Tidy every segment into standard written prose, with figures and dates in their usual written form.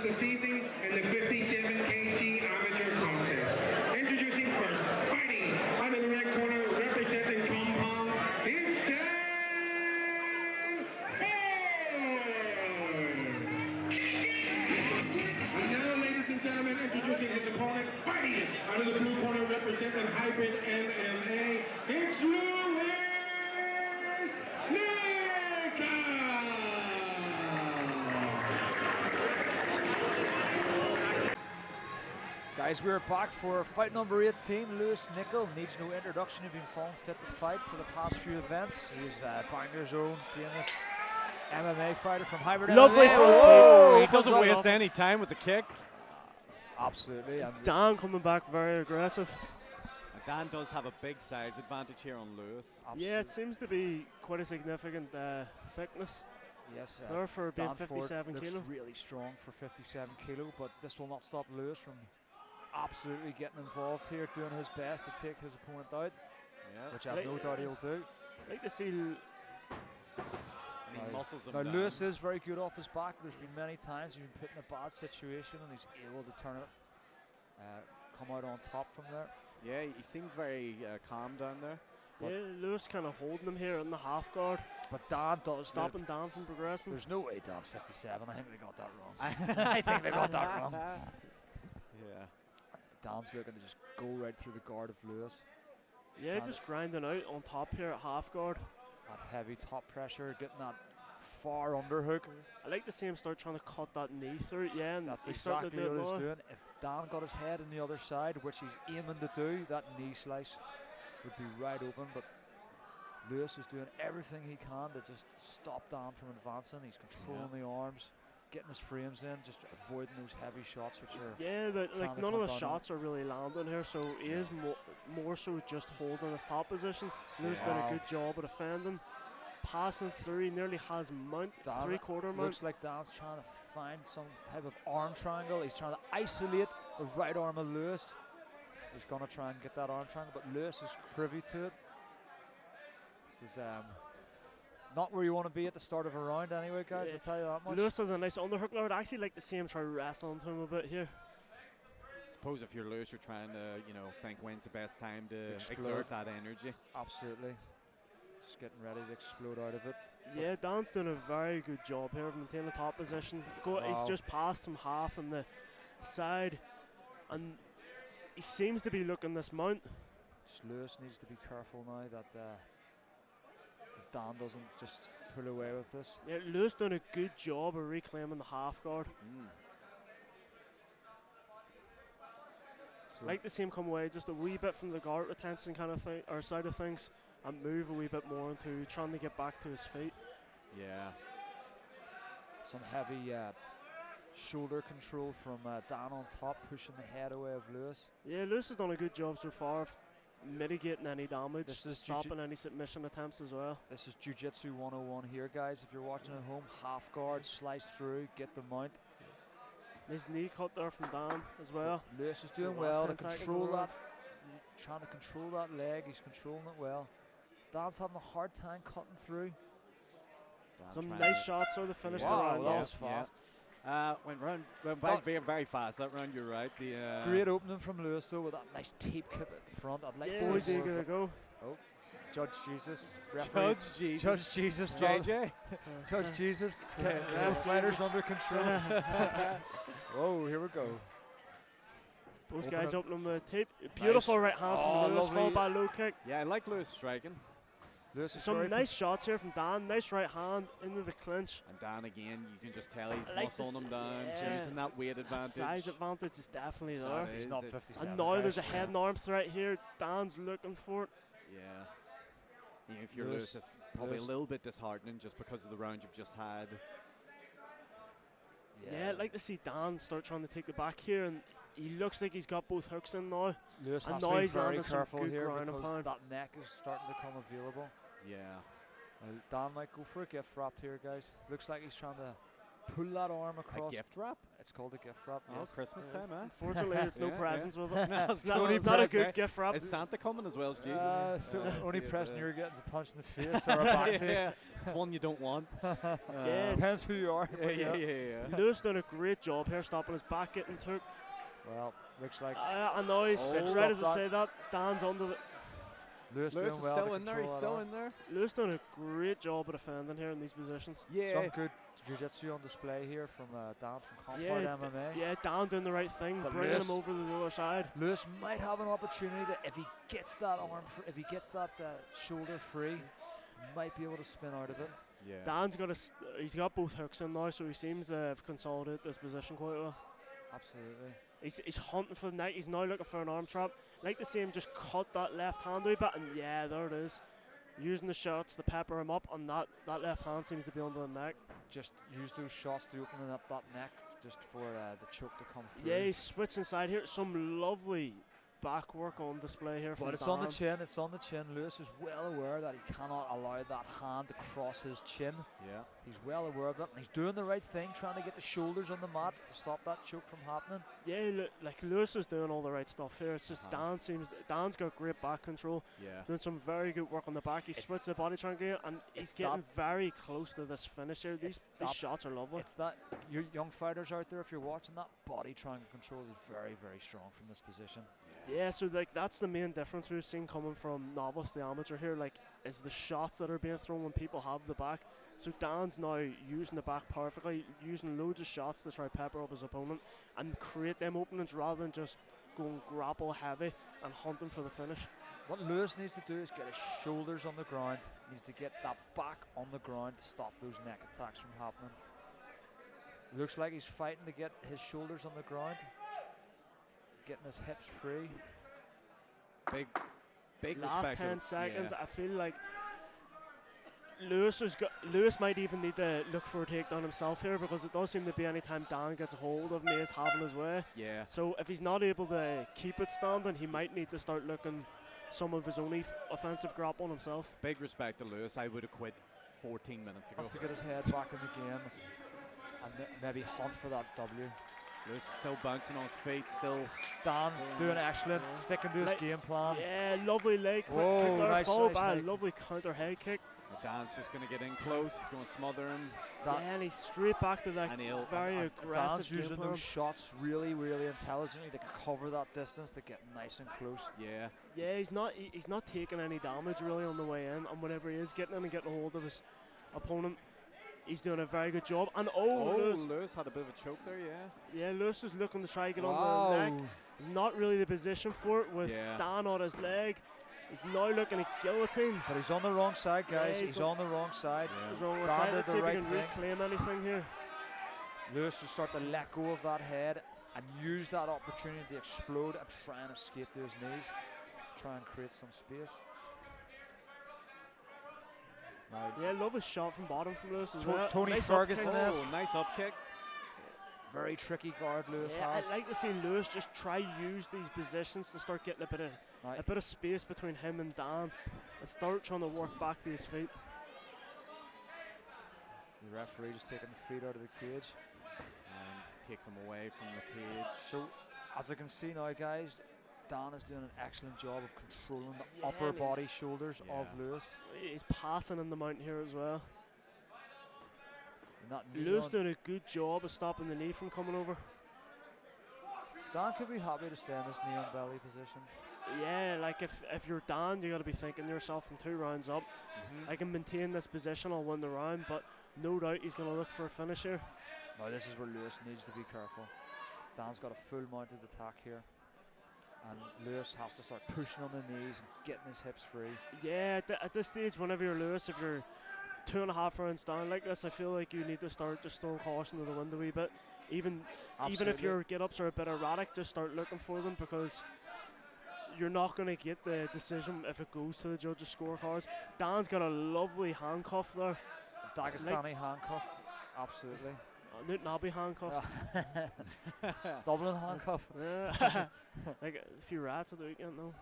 this evening in the 57 kg amateur contest. Introducing first, fighting out of the red corner, representing compound, it's Dan Forde. And now, ladies and gentlemen, introducing his opponent, fighting out of the blue corner, representing hybrid MMA, it's Nickell. Guys, we're back for fight number 18. Nickell needs no introduction. He's been following Fit2FIGHT for the past few events. He's Bangor's own famous MMA fighter from Hybrid Lovely MMA. front He doesn't waste any time with the kick. Absolutely. And Dan coming back very aggressive. And Dan does have a big size advantage here on Lewis. Yeah, it seems to be quite a significant thickness. Yes, there for being Dan 57 Forde kilo. looks really strong for 57 kilo, but this will not stop Lewis from absolutely getting involved here, doing his best to take his opponent out, which I have no doubt he'll do. I'd like to see. And he muscles him down. Lewis is very good off his back. There's been many times he's been put in a bad situation and he's able to turn it, come out on top from there. Yeah, he seems very calm down there. Yeah, Lewis kind of holding him here in the half guard. But Dan does stopping Dan from progressing. There's no way Dan's 57. I think they got that wrong. I think they got that wrong. Yeah. Dan's looking to just go right through the guard of Lewis. Yeah, just grinding out on top here at half guard. That heavy top pressure, getting that far underhook. I like to see him start trying to cut that knee through. Yeah, and that's he's exactly starting to do what it he's now. doing. If Dan got his head on the other side, which he's aiming to do, that knee slice would be right open. But Lewis is doing everything he can to just stop Dan from advancing. He's controlling the arms, getting his frames in, just avoiding those heavy shots, which are like none of the shots are really landing here, so he is more so just holding his top position. Lewis done a good job of defending, passing through. He nearly has mount, three-quarter mount. Looks like Dan's trying to find some type of arm triangle. He's trying to isolate the right arm of Lewis. He's going to try and get that arm triangle, but Lewis is privy to it. This is not where you want to be at the start of a round anyway, guys, I'll tell you that much. Lewis has a nice underhook now. I'd actually like to see him try wrestling to him a bit here. I suppose if you're Lewis, you're trying to, think when's the best time to exert that energy. Absolutely. Just getting ready to explode out of it. Yeah, Dan's doing a very good job here of maintaining the top position. He's just passed him half on the side, and he seems to be looking this mount. Lewis needs to be careful now that Dan doesn't just pull away with this. Yeah, Lewis doing a good job of reclaiming the half guard. So like to see him come away just a wee bit from the guard retention kind of thing, or side of things, and move a wee bit more into trying to get back to his feet. Yeah. Some heavy shoulder control from Dan on top, pushing the head away of Lewis. Yeah, Lewis has done a good job so far of mitigating any damage, this is stopping any submission attempts as well. This is Jiu-Jitsu 101 here, guys. If you're watching at home, half guard, slice through, get the mount. Nice knee cut there from Dan as well. Lewis is doing well to control that, trying to control that leg. He's controlling it well. Dan's having a hard time cutting through. Some nice shots so to finish the round that off. was fast. Went by very fast that round. You're right. Great opening from Lewis though, with that nice tape kick at front. I'd like to boys, are you gonna go? Oh, Judge Jesus, referee. Judge Jesus, JJ. Judge Jesus. Both fighters under control. Whoa, here we go. Both guys opening the tape. Beautiful right hand from Lewis, followed by a low kick. Yeah, I like Lewis striking. Some nice shots here from Dan. Nice right hand into the clinch. And Dan again, you can just tell he's muscling him down, using that weight advantage. That size advantage is definitely there. He's not 57. And now there's a head and arm threat here. Dan's looking for it. Yeah. If you're Lewis, it's probably a little bit disheartening just because of the round you've just had. Yeah, I'd like to see Dan start trying to take the back here, and he looks like he's got both hooks in now. Lewis and has now to be he's very landing some careful good here ground and because pound. that neck is starting to come available. Yeah. Dan might go for a gift wrapped here, guys. Looks like he's trying to pull that arm A across. gift wrap? It's called a gift wrap. Oh, Yes. Christmas time, eh? Unfortunately, it's no Yeah, presents yeah. with it. No, It's not, only it's not a present. good gift wrap. Is Santa coming as well as Jesus? The only yeah, present you're getting is a punch in the face or a back take. yeah, it's one you don't want. Yeah. Depends who you are. Yeah, but yeah. Lewis done a great job here, stopping his back getting took. Well, looks like I know he's Oh, right as stop I say that. Dan's under the. Lewis Lewis doing is well. still to in there. He's control that still arm. in there. Lewis done a great job of defending here in these positions. Yeah. Some good jiu-jitsu on display here from Dan from Compound Yeah, MMA. Yeah, Dan doing the right thing, But bringing Lewis- him over to the other side. Lewis might have an opportunity to, if he gets that arm, if he gets that shoulder free, might be able to spin out of it. Yeah. Dan's got he's got both hooks in now, so he seems to have consolidated this position quite well. Absolutely. He's hunting for the neck. He's now looking for an arm trap. Like to see him just cut that left hand a wee bit, and yeah, there it is. Using the shots to pepper him up, and that left hand seems to be under the neck. Just use those shots to open up that neck, just for the choke to come through. Yeah, he's switching side here. Some lovely back work on display here from But it's Dan. on the chin, it's on the chin. Lewis is well aware that he cannot allow that hand to cross his chin. Yeah. He's well aware of that, and he's doing the right thing, trying to get the shoulders on the mat to stop that choke from happening. Yeah, like Lewis is doing all the right stuff here. It's just Dan's got great back control, Yeah. doing some very good work on the back. He switched the body triangle and he's it's getting that- very close to this finish here. These that- shots are lovely. It's that, you young fighters out there, if you're watching, that body triangle control is very, very strong from this position. Yeah, so like that's the main difference we've seen coming from novice to amateur here. Like, is the shots that are being thrown when people have the back. So Dan's now using the back perfectly, using loads of shots to try pepper up his opponent and create them openings rather than just going grapple heavy and hunting for the finish. What Lewis needs to do is get his shoulders on the ground. He needs to get that back on the ground to stop those neck attacks from happening. Looks like he's fighting to get his shoulders on the ground, getting his hips free. Big Last respect. 10 seconds, I feel like Lewis might even need to look for a takedown himself here, because it does seem to be any time Dan gets a hold of him, he is having his way. Yeah. So if he's not able to keep it standing, he might need to start looking some of his own offensive grappling himself. Big respect to Lewis. I would have quit 14 minutes ago. Wants to get his head back in the game and maybe hunt for that W. Lewis is still bouncing on his feet, still. Dan doing excellent, Yeah. sticking to his Like- game plan. Yeah, lovely leg kick Whoa, there, nice, followed nice by a leg. lovely counter head kick. Dan's just going to get in close. He's going to smother him. Yeah, and he's straight back to that And he'll- very And aggressive Dan's game using plan. those shots really, really intelligently to cover that distance to get nice and close. Yeah. Yeah, he's not taking any damage really on the way in, and whenever he is getting in and getting a hold of his opponent, he's doing a very good job. And Lewis had a bit of a choke there, yeah. Lewis is looking to try to get under the neck. Wow. He's not really the position for it with Yeah. Dan on his leg. He's now looking at guillotine. But he's on the wrong side, guys. Yeah, he's he's on the wrong side. Yeah. He's wrong Dan side. did Let's the see if right he can thing. reclaim anything here. Lewis will start to let go of that head and use that opportunity to explode and try and escape to his knees. Try and create some space. Now, Yeah, love his shot from bottom from Lewis as To- well. Tony Nice Ferguson upkicks. is- Oh, nice up kick. very tricky guard Lewis Yeah, has. I'd like to see Lewis just try use these positions to start getting a Right. bit of space between him and Dan, and start trying to work back to his feet. The referee just taking the feet out of the cage. And takes him away from the cage. So, as I can see now, guys, Dan is doing an excellent job of controlling the Yeah, upper and body he's- shoulders Yeah. of Lewis. He's passing in the mount here as well. And that knee Lewis on- doing a good job of stopping the knee from coming over. Dan could be happy to stay in this knee on belly position. Yeah, like if you're Dan, you got to be thinking to yourself from 2 rounds up, I can maintain this position, I'll win the round, but no doubt he's going to look for a finish here. Now this is where Lewis needs to be careful. Dan's got a full mounted attack here. And Lewis has to start pushing on the knees and getting his hips free. Yeah, at this stage, whenever you're Lewis, if you're 2.5 rounds down like this, I feel like you need to start just throwing caution to the wind a wee bit. Even if Absolutely. your get-ups are a bit erratic, just start looking for them, because you're not going to get the decision if it goes to the judges' scorecards. Dan's got a lovely handcuff there. Dagestani handcuff. Absolutely. Newton Abbey handcuff. Dublin handcuff. Yeah. Like a few rats at the weekend though.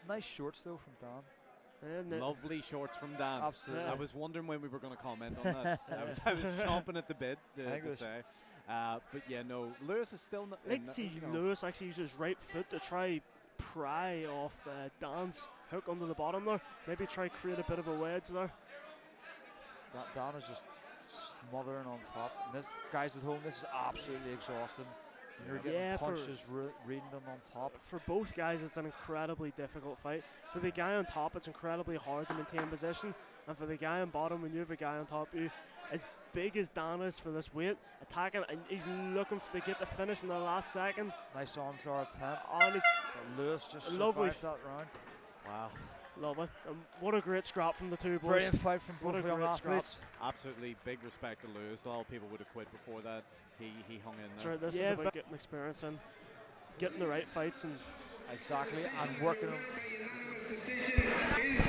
Nice shorts though from Dan. And Lovely shorts from Dan. Absolutely. I was wondering when we were going to comment on that. I was chomping at the bit to say. But yeah, no, Lewis is still not. I'd like to see Lewis actually use his right foot to try pry off Dan's hook under the bottom there. Maybe try create a bit of a wedge there. Dan is just smothering on top. And this, guys at home, this is absolutely exhausting. You're getting punches, reading them on top. For both guys, it's an incredibly difficult fight. For the guy on top, it's incredibly hard to maintain position. And for the guy on bottom, when you have a guy on top of you, as big as Dan is for this weight, attacking, and he's looking to get the finish in the last second. Nice arm to our attempt. Honest, Lewis just lovely survived that round. Wow. Lovely. What a great scrap from the two boys. Brilliant fight from both young athletes. Absolutely big respect to Lewis. A lot of people would have quit before that. He hung in there. Sure, this is about getting experience and getting the right fights and exactly, and working on. Decision is